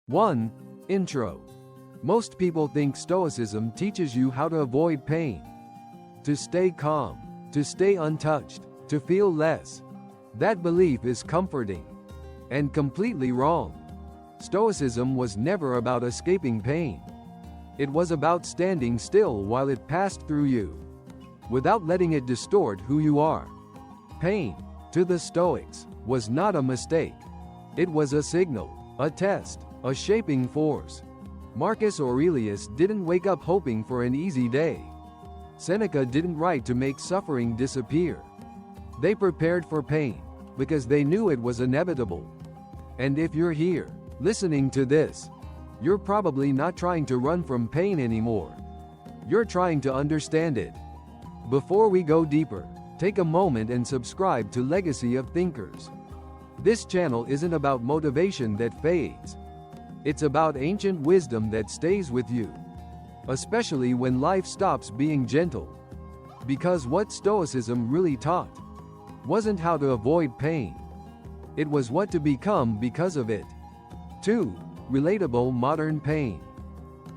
1. Intro. Most people think Stoicism teaches you how to avoid pain, to stay calm, to stay untouched, to feel less. That belief is comforting and completely wrong. Stoicism was never about escaping pain. It was about standing still while it passed through you, without letting it distort who you are. Pain, to the Stoics, was not a mistake. It was a signal, a test, a shaping force. Marcus Aurelius didn't wake up hoping for an easy day. Seneca didn't write to make suffering disappear. They prepared for pain, because they knew it was inevitable. And if you're here, listening to this, you're probably not trying to run from pain anymore. You're trying to understand it. Before we go deeper, take a moment and subscribe to Legacy of Thinkers. This channel isn't about motivation that fades. It's about ancient wisdom that stays with you, especially when life stops being gentle. Because what Stoicism really taught wasn't how to avoid pain. It was what to become because of it. 2. Relatable modern pain.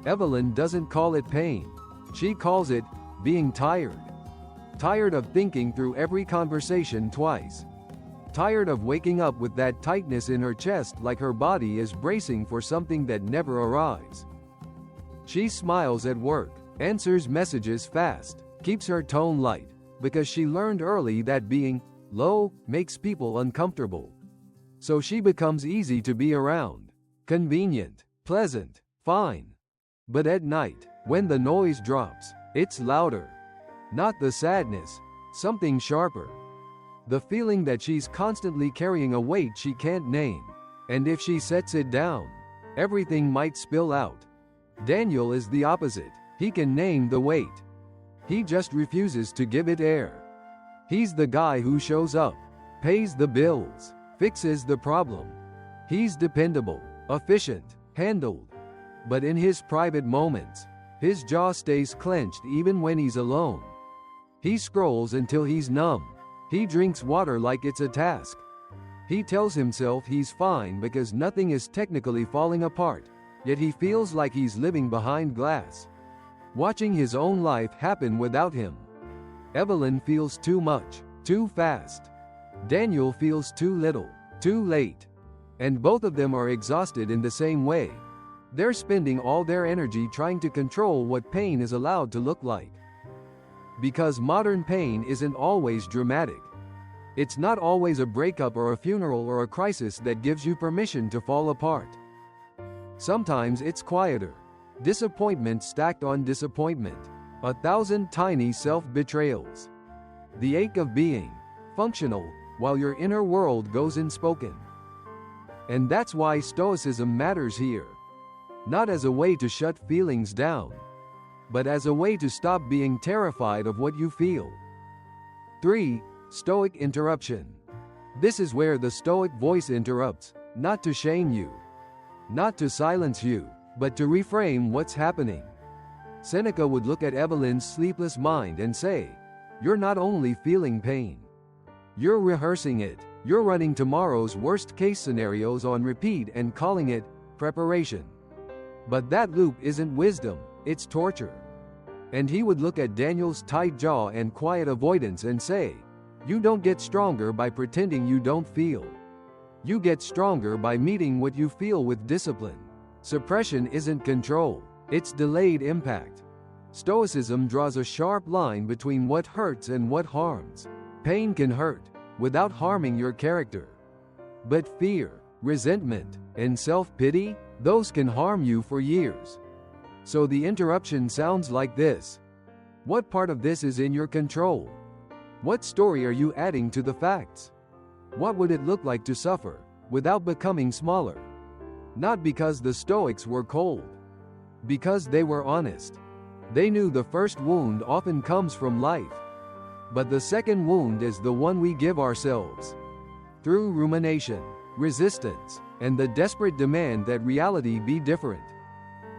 Evelyn doesn't call it pain. She calls it being tired. Tired of thinking through every conversation twice. Tired of waking up with that tightness in her chest like her body is bracing for something that never arrives. She smiles at work, answers messages fast, keeps her tone light, because she learned early that being low makes people uncomfortable. So she becomes easy to be around, convenient, pleasant, fine. But at night, when the noise drops, it's louder. Not the sadness, something sharper. The feeling that she's constantly carrying a weight she can't name. And if she sets it down, everything might spill out. Daniel is the opposite. He can name the weight. He just refuses to give it air. He's the guy who shows up, pays the bills, fixes the problem. He's dependable, efficient, handled. But in his private moments, his jaw stays clenched even when he's alone. He scrolls until he's numb. He drinks water like it's a task. He tells himself he's fine because nothing is technically falling apart, yet he feels like he's living behind glass, watching his own life happen without him. Evelyn feels too much, too fast. Daniel feels too little, too late. And both of them are exhausted in the same way. They're spending all their energy trying to control what pain is allowed to look like. Because modern pain isn't always dramatic. It's not always a breakup or a funeral or a crisis that gives you permission to fall apart. Sometimes it's quieter. Disappointment stacked on disappointment. 1,000 tiny self-betrayals. The ache of being functional while your inner world goes unspoken. And that's why Stoicism matters here. Not as a way to shut feelings down, but as a way to stop being terrified of what you feel. 3. Stoic interruption. This is where the Stoic voice interrupts, not to shame you, not to silence you, but to reframe what's happening. Seneca would look at Evelyn's sleepless mind and say, "You're not only feeling pain. You're rehearsing it. You're running tomorrow's worst-case scenarios on repeat and calling it preparation." But that loop isn't wisdom, it's torture. And he would look at Daniel's tight jaw and quiet avoidance and say, "You don't get stronger by pretending you don't feel. You get stronger by meeting what you feel with discipline." Suppression isn't control, it's delayed impact. Stoicism draws a sharp line between what hurts and what harms. Pain can hurt, without harming your character. But fear, resentment, and self-pity, those can harm you for years. So the interruption sounds like this. What part of this is in your control? What story are you adding to the facts? What would it look like to suffer, without becoming smaller? Not because the Stoics were cold. Because they were honest. They knew the first wound often comes from life. But the second wound is the one we give ourselves. Through rumination, resistance, and the desperate demand that reality be different.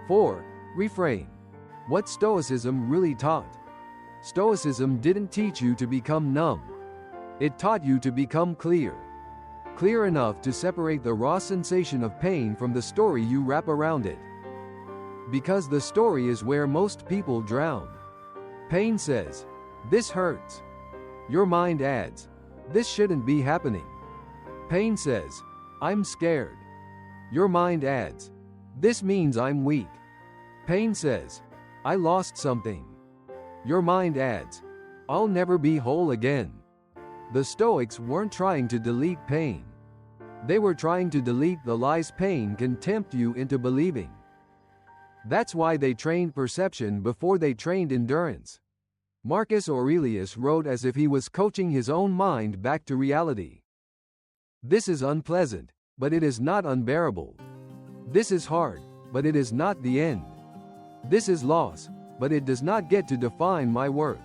4. Reframe. What Stoicism really taught. Stoicism didn't teach you to become numb. It taught you to become clear. clear enough to separate the raw sensation of pain from the story you wrap around it. Because the story is where most people drown. Pain says, "This hurts." Your mind adds, "This shouldn't be happening." Pain says, "I'm scared." Your mind adds, "This means I'm weak." Pain says, "I lost something." Your mind adds, "I'll never be whole again." The Stoics weren't trying to delete pain. They were trying to delete the lies pain can tempt you into believing. That's why they trained perception before they trained endurance. Marcus Aurelius wrote as if he was coaching his own mind back to reality. "This is unpleasant, but it is not unbearable. This is hard, but it is not the end. This is loss, but it does not get to define my worth."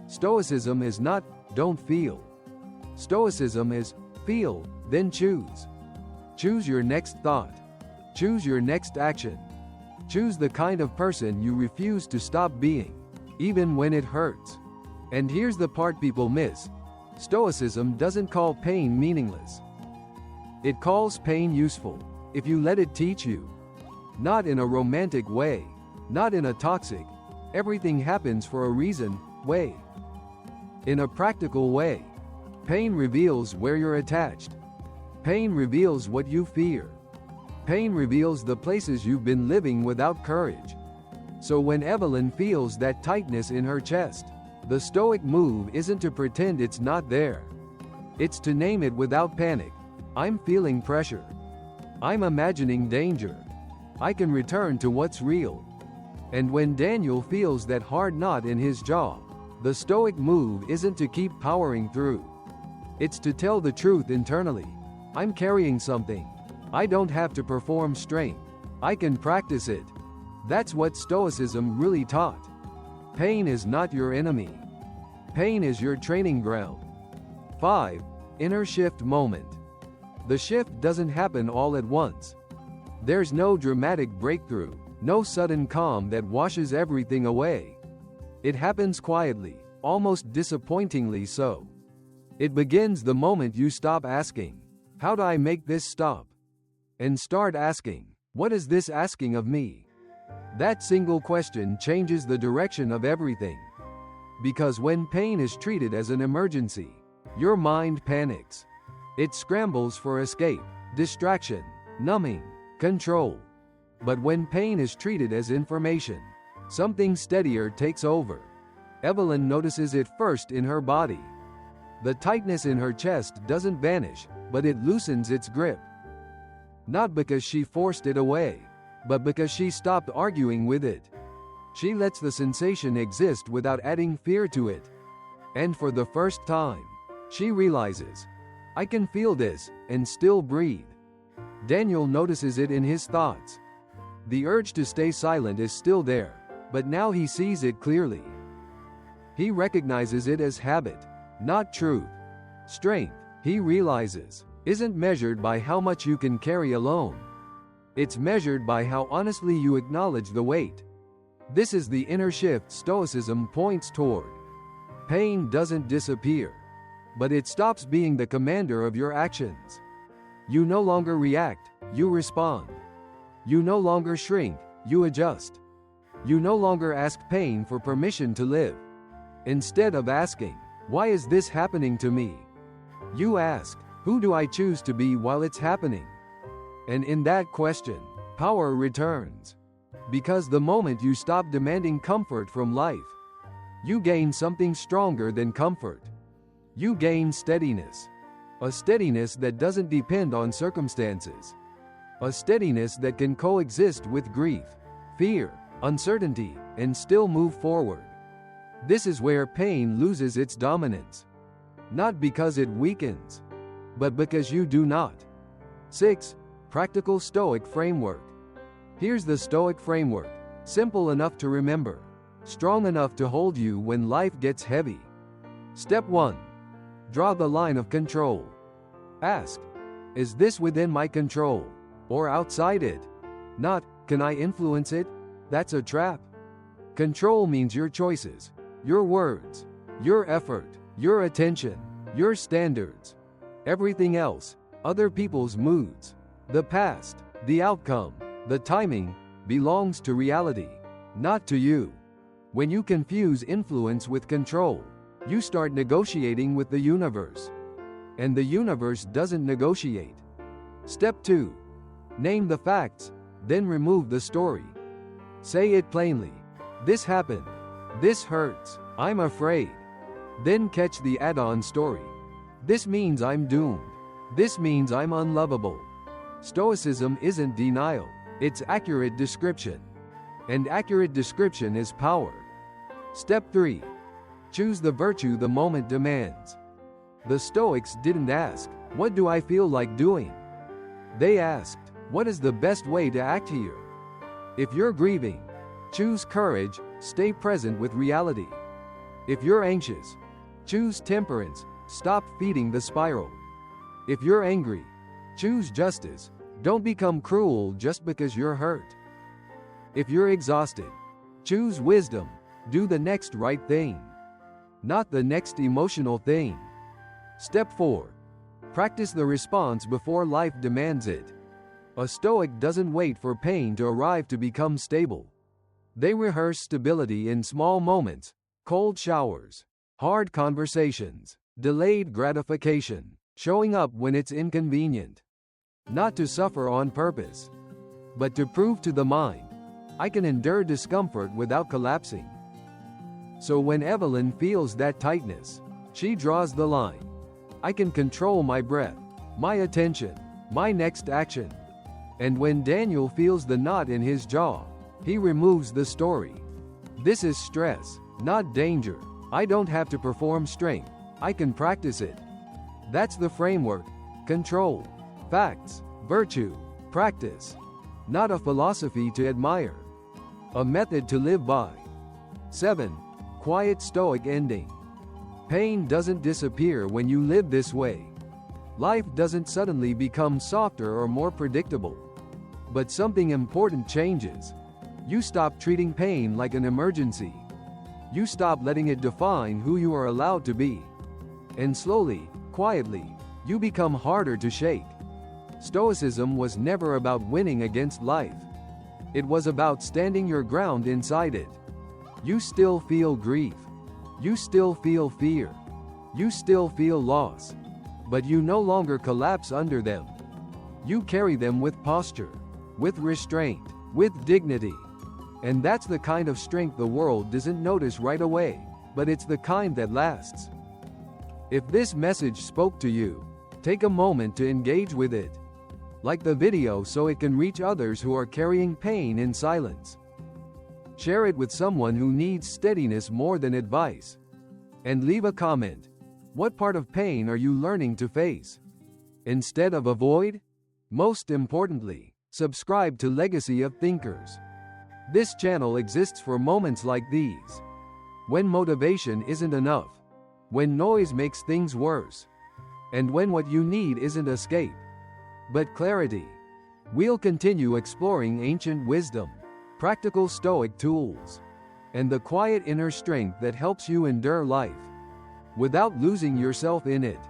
Stoicism is not, "Don't feel." Stoicism is, "Feel, then choose." Choose your next thought. Choose your next action. Choose the kind of person you refuse to stop being, even when it hurts. And here's the part people miss. Stoicism doesn't call pain meaningless. It calls pain useful, if you let it teach you. Not in a romantic way, not in a toxic, "everything happens for a reason" way. In a practical way. Pain reveals where you're attached. Pain reveals what you fear. Pain reveals the places you've been living without courage. So when Evelyn feels that tightness in her chest, the Stoic move isn't to pretend it's not there. It's to name it without panic. "I'm feeling pressure. I'm imagining danger. I can return to what's real." And when Daniel feels that hard knot in his jaw, the Stoic move isn't to keep powering through. It's to tell the truth internally. "I'm carrying something. I don't have to perform strength. I can practice it." That's what Stoicism really taught. Pain is not your enemy. Pain is your training ground. 5. Inner shift moment. The shift doesn't happen all at once. There's no dramatic breakthrough, no sudden calm that washes everything away. It happens quietly, almost disappointingly so. It begins the moment you stop asking, "How do I make this stop?" and start asking, "What is this asking of me?" That single question changes the direction of everything. Because when pain is treated as an emergency, your mind panics. It scrambles for escape, distraction, numbing, control. But when pain is treated as information, something steadier takes over. Evelyn notices it first in her body. The tightness in her chest doesn't vanish, but it loosens its grip. Not because she forced it away, but because she stopped arguing with it. She lets the sensation exist without adding fear to it. And for the first time, she realizes, "I can feel this, and still breathe." Daniel notices it in his thoughts. The urge to stay silent is still there, but now he sees it clearly. He recognizes it as habit, not truth. Strength, he realizes, isn't measured by how much you can carry alone. It's measured by how honestly you acknowledge the weight. This is the inner shift Stoicism points toward. Pain doesn't disappear, but it stops being the commander of your actions. You no longer react, you respond. You no longer shrink, you adjust. You no longer ask pain for permission to live. Instead of asking, "Why is this happening to me?" you ask, "Who do I choose to be while it's happening?" And in that question, power returns. Because the moment you stop demanding comfort from life, you gain something stronger than comfort. You gain steadiness. A steadiness that doesn't depend on circumstances. A steadiness that can coexist with grief, fear, uncertainty, and still move forward. This is where pain loses its dominance. Not because it weakens, but because you do not. 6. Practical Stoic framework. Here's the Stoic framework, simple enough to remember, strong enough to hold you when life gets heavy. Step 1. Draw the line of control. Ask, "Is this within my control, or outside it?" Not, "Can I influence it?" That's a trap. Control means your choices, your words, your effort, your attention, your standards. Everything else, other people's moods, the past, the outcome, the timing, belongs to reality, not to you. When you confuse influence with control, you start negotiating with the universe. And the universe doesn't negotiate. Step 2. Name the facts, then remove the story. Say it plainly. This happened. This hurts. I'm afraid. Then catch the add-on story. This means I'm doomed. This means I'm unlovable. Stoicism isn't denial, it's accurate description. And accurate description is power. Step 3. Choose the virtue the moment demands. The Stoics didn't ask, "What do I feel like doing?" They asked, "What is the best way to act here?" If you're grieving, choose courage, stay present with reality. If you're anxious, choose temperance, stop feeding the spiral. If you're angry, choose justice, don't become cruel just because you're hurt. If you're exhausted, choose wisdom, do the next right thing, not the next emotional thing. Step 4. Practice the response before life demands it. A Stoic doesn't wait for pain to arrive to become stable. They rehearse stability in small moments, cold showers, hard conversations, delayed gratification, showing up when it's inconvenient. Not to suffer on purpose, but to prove to the mind, I can endure discomfort without collapsing. So when Evelyn feels that tightness, she draws the line. I can control my breath, my attention, my next action. And when Daniel feels the knot in his jaw, he removes the story. This is stress, not danger. I don't have to perform strength, I can practice it. That's the framework. Control, facts, virtue, practice. Not a philosophy to admire, a method to live by. 7. Quiet Stoic ending. Pain doesn't disappear when you live this way. Life doesn't suddenly become softer or more predictable. But something important changes. You stop treating pain like an emergency. You stop letting it define who you are allowed to be. And slowly, quietly, you become harder to shake. Stoicism was never about winning against life. It was about standing your ground inside it. You still feel grief. You still feel fear. You still feel loss. But you no longer collapse under them. You carry them with posture, with restraint, with dignity. And that's the kind of strength the world doesn't notice right away, but it's the kind that lasts. If this message spoke to you, take a moment to engage with it. Like the video so it can reach others who are carrying pain in silence. Share it with someone who needs steadiness more than advice. And leave a comment. What part of pain are you learning to face instead of avoid? Most importantly, subscribe to Legacy of Thinkers. This channel exists for moments like these. When motivation isn't enough. When noise makes things worse. And when what you need isn't escape, but clarity. We'll continue exploring ancient wisdom, practical Stoic tools, and the quiet inner strength that helps you endure life without losing yourself in it.